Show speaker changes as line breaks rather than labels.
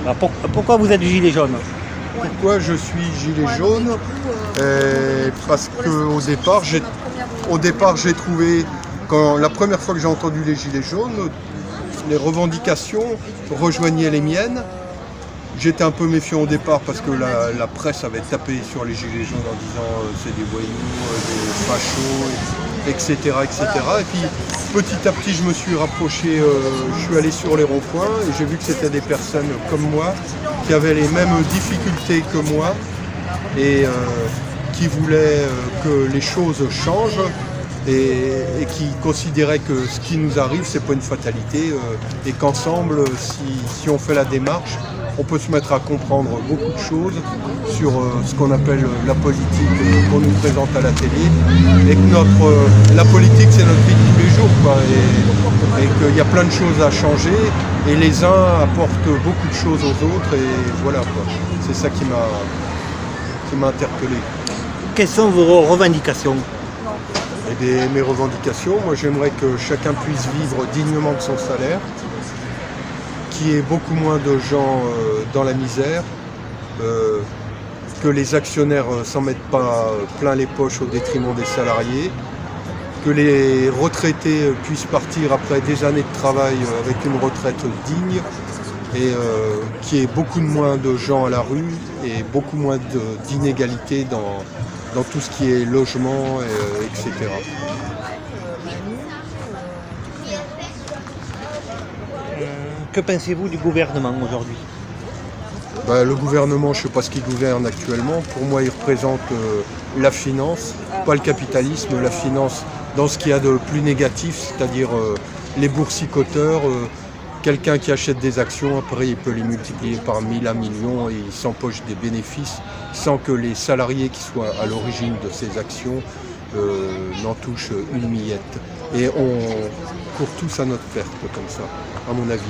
Alors, pourquoi vous êtes gilet jaune?
Pourquoi je suis gilet jaune? Parce qu'au départ, j'ai trouvé, la première fois que j'ai entendu les gilets jaunes, les revendications rejoignaient les miennes. J'étais un peu méfiant au départ parce que la presse avait tapé sur les gilets jaunes en disant c'est des voyous, des fachos, etc., etc. Et puis petit à petit je me suis rapproché, je suis allé sur les ronds-points et j'ai vu que c'était des personnes comme moi qui avaient les mêmes difficultés que moi et qui voulaient que les choses changent et qui considéraient que ce qui nous arrive c'est pas une fatalité et qu'ensemble si on fait la démarche, on peut se mettre à comprendre beaucoup de choses sur ce qu'on appelle la politique qu'on nous présente à la télé et que la politique c'est notre vie de tous les jours quoi, et qu'il y a plein de choses à changer et les uns apportent beaucoup de choses aux autres et voilà quoi. C'est ça qui m'a interpellé.
Quelles sont vos revendications?
Eh bien, mes revendications, moi j'aimerais que chacun puisse vivre dignement de son salaire, qu'il y ait beaucoup moins de gens dans la misère, que les actionnaires s'en mettent pas plein les poches au détriment des salariés, que les retraités puissent partir après des années de travail avec une retraite digne et qu'il y ait beaucoup moins de gens à la rue et beaucoup moins d'inégalités dans tout ce qui est logement, etc.
Que pensez-vous du gouvernement aujourd'hui?
Le gouvernement, je ne sais pas ce qu'il gouverne actuellement. Pour moi, il représente la finance, pas le capitalisme, la finance dans ce qu'il y a de plus négatif, c'est-à-dire les boursicoteurs. Quelqu'un qui achète des actions, après il peut les multiplier par 1000, 1 million et il s'empoche des bénéfices sans que les salariés qui soient à l'origine de ces actions n'en touchent une miette. Et on court tous à notre perte comme ça, à mon avis.